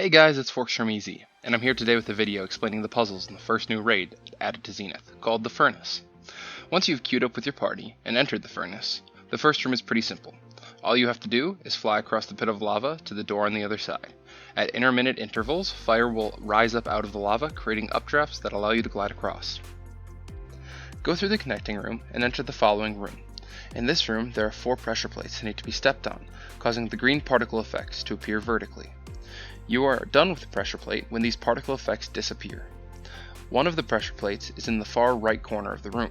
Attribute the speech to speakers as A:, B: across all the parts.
A: Hey guys, it's Forx from EZ, and I'm here today with a video explaining the puzzles in the first new raid added to Zenith, called the Furnace. Once you've queued up with your party and entered the Furnace, the first room is pretty simple. All you have to do is fly across the pit of lava to the door on the other side. At intermittent intervals, fire will rise up out of the lava, creating updrafts that allow you to glide across. Go through the connecting room and enter the following room. In this room, there are 4 pressure plates that need to be stepped on, causing the green particle effects to appear vertically. You are done with the pressure plate when these particle effects disappear. One of the pressure plates is in the far right corner of the room.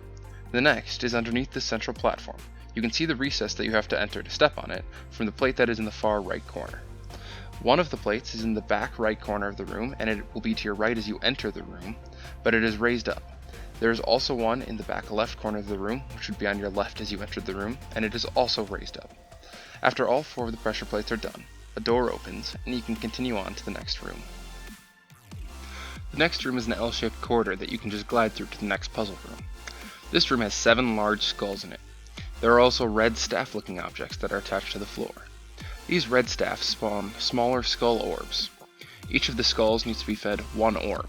A: The next is underneath the central platform. You can see the recess that you have to enter to step on it from the plate that is in the far right corner. One of the plates is in the back right corner of the room, and it will be to your right as you enter the room, but it is raised up. There is also one in the back left corner of the room, which would be on your left as you entered the room, and it is also raised up. After all 4 of the pressure plates are done, a door opens, and you can continue on to the next room. The next room is an L-shaped corridor that you can just glide through to the next puzzle room. This room has 7 large skulls in it. There are also red staff-looking objects that are attached to the floor. These red staffs spawn smaller skull orbs. Each of the skulls needs to be fed 1 orb.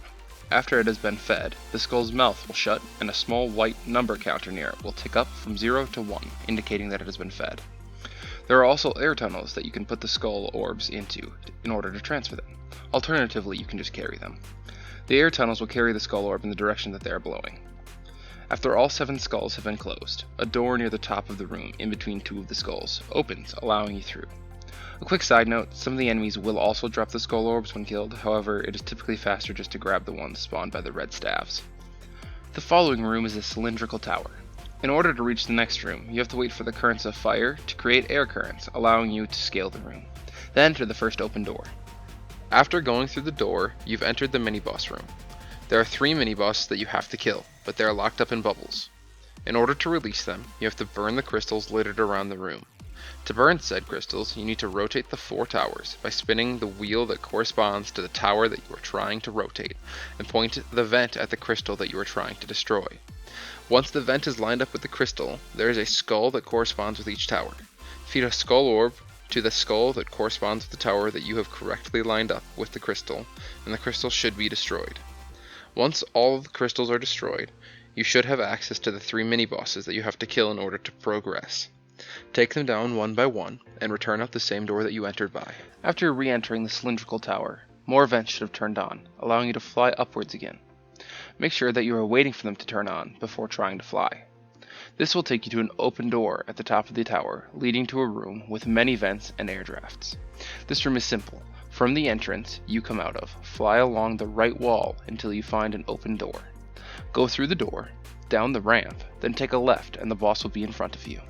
A: After it has been fed, the skull's mouth will shut and a small white number counter near it will tick up from 0 to 1, indicating that it has been fed. There are also air tunnels that you can put the skull orbs into in order to transfer them. Alternatively, you can just carry them. The air tunnels will carry the skull orb in the direction that they are blowing. After all 7 skulls have been closed, a door near the top of the room in between 2 of the skulls opens, allowing you through. A quick side note, some of the enemies will also drop the skull orbs when killed, however it is typically faster just to grab the ones spawned by the red staffs. The following room is a Cylindrical Tower. In order to reach the next room, you have to wait for the currents of fire to create air currents, allowing you to scale the room. Then enter the first open door. After going through the door, you've entered the mini-boss room. There are 3 mini-bosses that you have to kill, but they are locked up in bubbles. In order to release them, you have to burn the crystals littered around the room. To burn said crystals, you need to rotate the 4 towers by spinning the wheel that corresponds to the tower that you are trying to rotate, and point the vent at the crystal that you are trying to destroy. Once the vent is lined up with the crystal, there is a skull that corresponds with each tower. Feed a skull orb to the skull that corresponds with the tower that you have correctly lined up with the crystal, and the crystal should be destroyed. Once all of the crystals are destroyed, you should have access to the 3 mini-bosses that you have to kill in order to progress. Take them down one by one, and return out the same door that you entered by. After re-entering the Cylindrical Tower, more vents should have turned on, allowing you to fly upwards again. Make sure that you are waiting for them to turn on before trying to fly. This will take you to an open door at the top of the tower, leading to a room with many vents and air drafts. This room is simple. From the entrance you come out of, fly along the right wall until you find an open door. Go through the door, down the ramp, then take a left and the boss will be in front of you.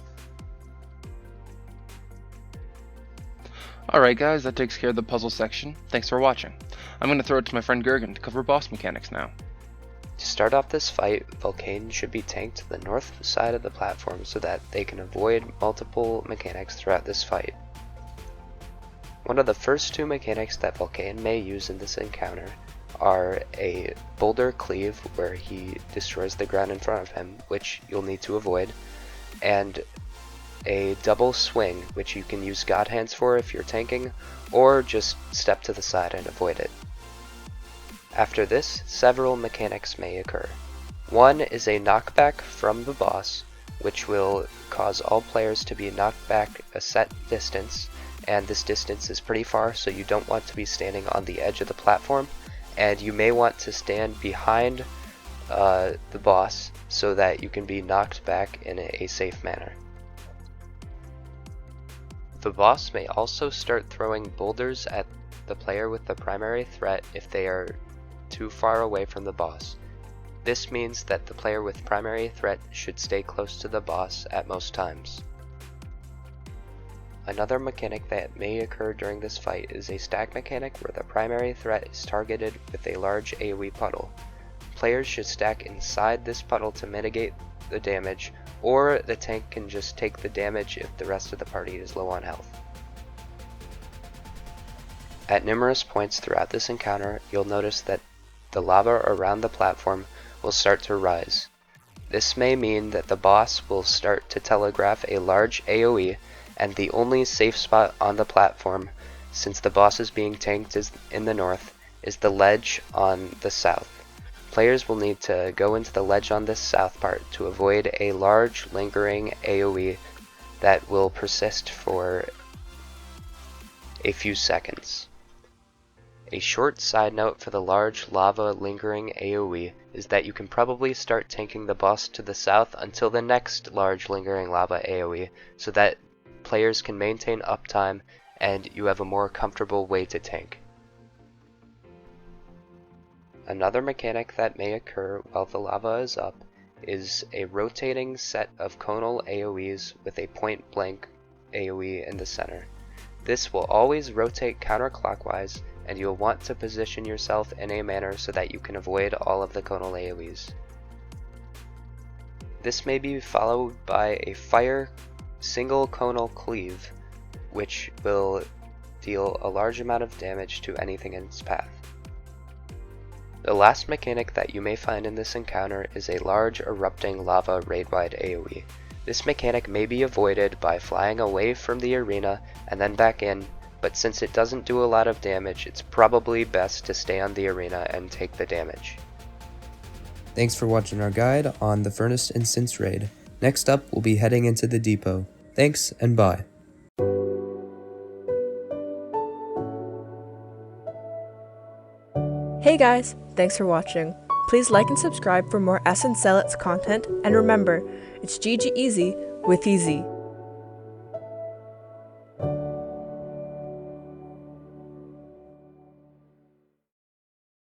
A: Alright guys, that takes care of the puzzle section. Thanks for watching. I'm going to throw it to my friend Gergen to cover boss mechanics now.
B: To start off this fight, Vulcane should be tanked to the north side of the platform so that they can avoid multiple mechanics throughout this fight. One of the first 2 mechanics that Vulcane may use in this encounter are a boulder cleave, where he destroys the ground in front of him, which you'll need to avoid, and a double swing, which you can use God Hands for if you're tanking, or just step to the side and avoid it. After this, several mechanics may occur. One is a knockback from the boss, which will cause all players to be knocked back a set distance, and this distance is pretty far, so you don't want to be standing on the edge of the platform, and you may want to stand behind the boss so that you can be knocked back in a safe manner. The boss may also start throwing boulders at the player with the primary threat if they are too far away from the boss. This means that the player with primary threat should stay close to the boss at most times. Another mechanic that may occur during this fight is a stack mechanic where the primary threat is targeted with a large AoE puddle. Players should stack inside this puddle to mitigate the damage, or the tank can just take the damage if the rest of the party is low on health. At numerous points throughout this encounter, you'll notice that the lava around the platform will start to rise. This may mean that the boss will start to telegraph a large AoE, and the only safe spot on the platform since the boss is being tanked in the north, is the ledge on the south. Players will need to go into the ledge on this south part to avoid a large lingering AoE that will persist for a few seconds. A short side note for the large lava lingering AoE is that you can probably start tanking the boss to the south until the next large lingering lava AoE, so that players can maintain uptime and you have a more comfortable way to tank. Another mechanic that may occur while the lava is up is a rotating set of conal AoEs with a point blank AoE in the center. This will always rotate counterclockwise, and you'll want to position yourself in a manner so that you can avoid all of the conal AoEs. This may be followed by a fire single conal cleave, which will deal a large amount of damage to anything in its path. The last mechanic that you may find in this encounter is a large erupting lava raid-wide AoE. This mechanic may be avoided by flying away from the arena and then back in, but since it doesn't do a lot of damage, it's probably best to stay on the arena and take the damage.
C: Thanks for watching our guide on the Furnace Instance Raid. Next up, we'll be heading into the depot. Thanks and bye.
D: Hey guys, thanks for watching. Please like and subscribe for more Zealots content, and remember, it's GG easy with EZ.